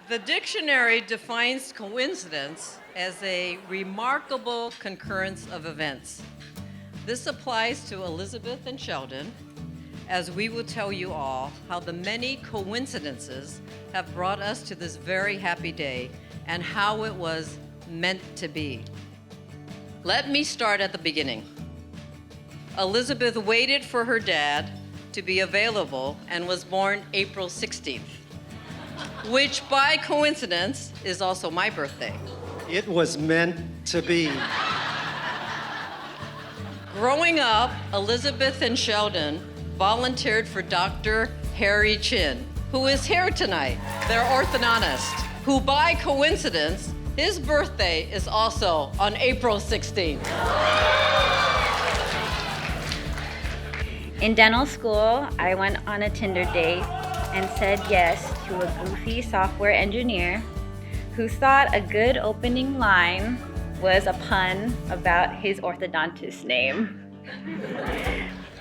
The dictionary defines coincidence as a remarkable concurrence of events. This applies to Elizabeth and Sheldon, as we will tell you all how the many coincidences have brought us to this very happy day and how it was meant to be. Let me start at the beginning. Elizabeth waited for her dad to be available and was born April 16th, which by coincidence is also my birthday. It was meant to be. Growing up, Elizabeth and Sheldon volunteered for Dr. Harry Chin, who is here tonight, their orthodontist, who by coincidence, his birthday is also on April 16th. In dental school, I went on a Tinder date and said yes to a goofy software engineer who thought a good opening line was a pun about his orthodontist name.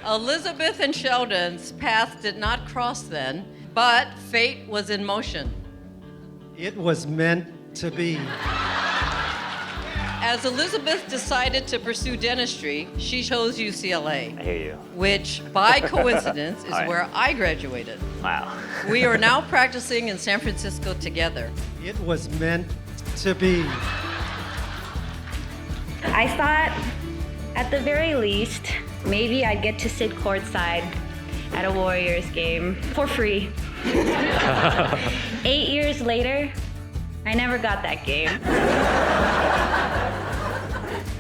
Elizabeth and Sheldon's paths did not cross then, but fate was in motion. It was meant to be. As Elizabeth decided to pursue dentistry, she chose UCLA. I hear you. Which, by coincidence, is Right. where I graduated. Wow. We are now practicing in San Francisco together. It was meant to be. I thought, at the very least, maybe I'd get to sit courtside at a Warriors game for free. 8 years later, I never got that game.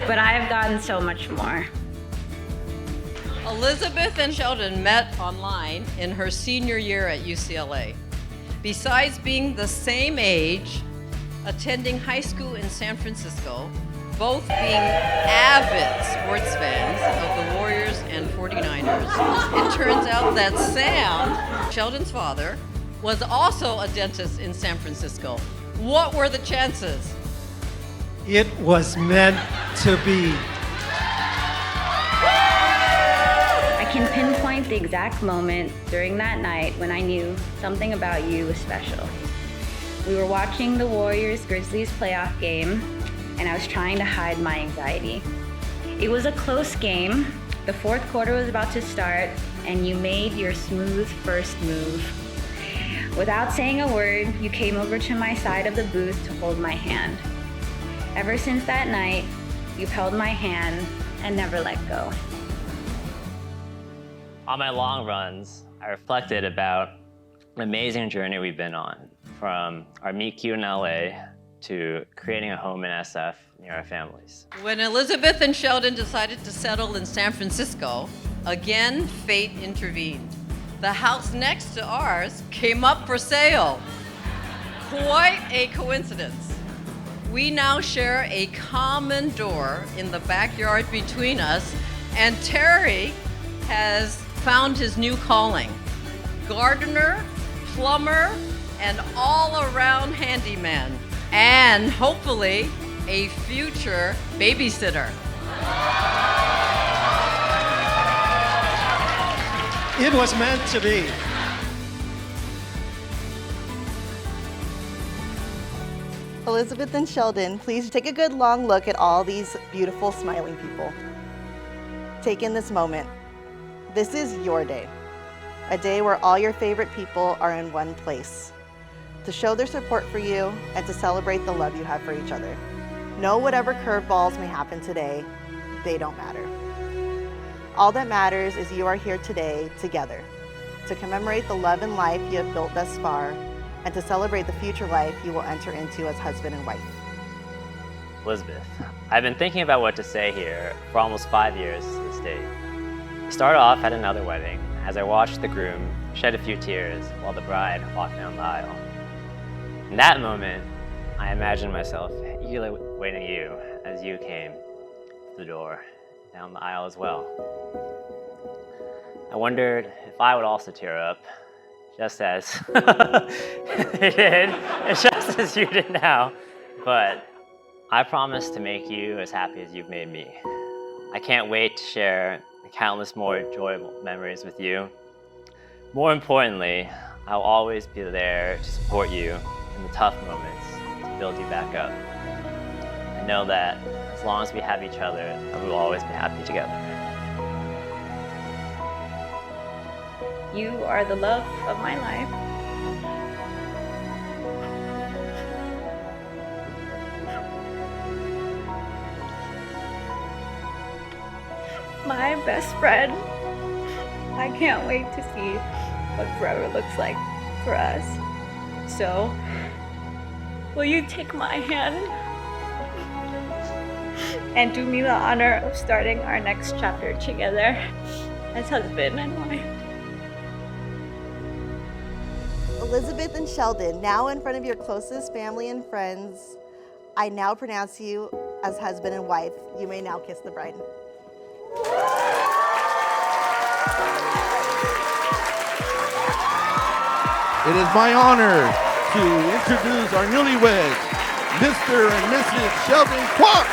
But I've gotten so much more. Elizabeth and Sheldon met online in her senior year at UCLA. Besides being the same age, attending high school in San Francisco, both being avid sports fans of the Warriors and 49ers, it turns out that Sam, Sheldon's father, was also a dentist in San Francisco. What were the chances? It was meant to be. I can pinpoint the exact moment during that night when I knew something about you was special. We were watching the Warriors-Grizzlies playoff game, and I was trying to hide my anxiety. It was a close game. The fourth quarter was about to start, and you made your smooth first move. Without saying a word, you came over to my side of the booth to hold my hand. Ever since that night, you've held my hand and never let go. On my long runs, I reflected about an amazing journey we've been on, from our meet cute in LA to creating a home in SF near our families. When Elizabeth and Sheldon decided to settle in San Francisco, again, fate intervened. The house next to ours came up for sale. Quite a coincidence. We now share a common door in the backyard between us, and Terry has found his new calling: gardener, plumber, and all-around handyman, and hopefully a future babysitter. It was meant to be. Elizabeth and Sheldon, please take a good long look at all these beautiful smiling people. Take in this moment. This is your day. A day where all your favorite people are in one place. To show their support for you and to celebrate the love you have for each other. Know whatever curveballs may happen today, they don't matter. All that matters is you are here today together to commemorate the love and life you have built thus far and to celebrate the future life you will enter into as husband and wife. Elizabeth, I've been thinking about what to say here for almost 5 years to this date. We started off at another wedding as I watched the groom shed a few tears while the bride walked down the aisle. In that moment, I imagined myself eagerly waiting you as you came to the door, down the aisle as well. I wondered if I would also tear up, just as they did, just as you did now. But I promise to make you as happy as you've made me. I can't wait to share countless more joyful memories with you. More importantly, I'll always be there to support you in the tough moments to build you back up. I know that as long as we have each other, we will always be happy together. You are the love of my life. My best friend. I can't wait to see what forever looks like for us. So, will you take my hand and do me the honor of starting our next chapter together as husband and wife? Elizabeth and Sheldon, now in front of your closest family and friends, I now pronounce you as husband and wife. You may now kiss the bride. It is my honor to introduce our newlyweds, Mr. and Mrs. Sheldon Clark.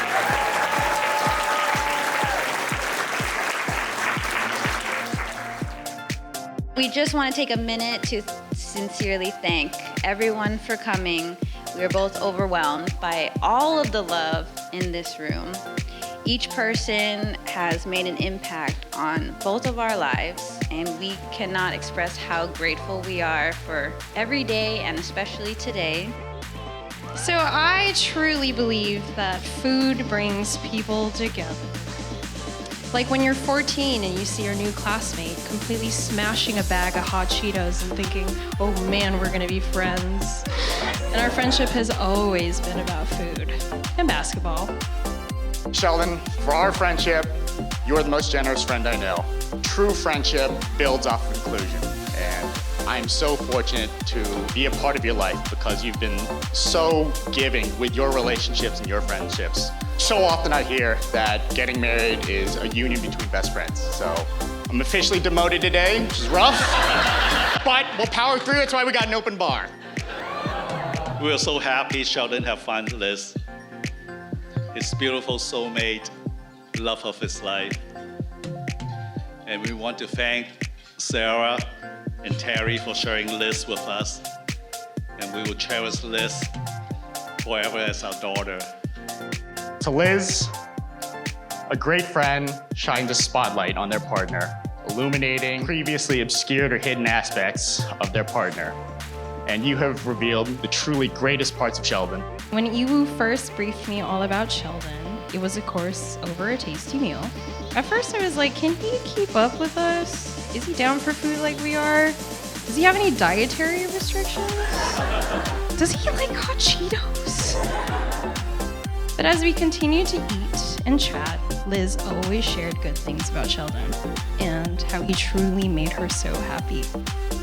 We just want to take a minute to sincerely thank everyone for coming. We are both overwhelmed by all of the love in this room. Each person has made an impact on both of our lives, and we cannot express how grateful we are for every day, and especially today. So I truly believe that food brings people together. Like when you're 14 and you see your new classmate completely smashing a bag of hot Cheetos and thinking, oh man, we're gonna be friends. And our friendship has always been about food and basketball. Sheldon, for our friendship, you're the most generous friend I know. True friendship builds off of inclusion, and I'm so fortunate to be a part of your life because you've been so giving with your relationships and your friendships. So often I hear that getting married is a union between best friends. So I'm officially demoted today, which is rough, but we'll power through. That's why we got an open bar. We are so happy Sheldon have found Liz, his beautiful soulmate, love of his life. And we want to thank Sarah and Terry for sharing Liz with us. And we will cherish Liz forever as our daughter. To Liz, a great friend shined a spotlight on their partner, illuminating previously obscured or hidden aspects of their partner. And you have revealed the truly greatest parts of Sheldon. When you first briefed me all about Sheldon, it was of course over a tasty meal. At first I was like, can he keep up with us? Is he down for food like we are? Does he have any dietary restrictions? Does he like hot Cheetos? But as we continued to eat and chat, Liz always shared good things about Sheldon and how he truly made her so happy.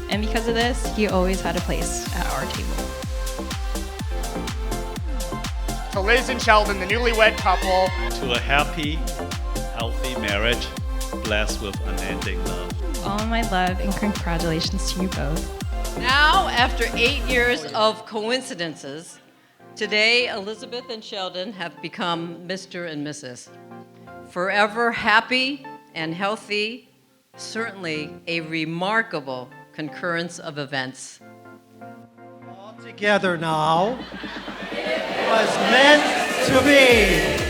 And because of this, he always had a place at our table. To Liz and Sheldon, the newlywed couple. To a happy, healthy marriage, blessed with unending love. All my love and congratulations to you both. Now, after 8 years of coincidences, today Elizabeth and Sheldon have become Mr. and Mrs. Forever happy and healthy, certainly a remarkable concurrence of events. All together now. It was meant to be.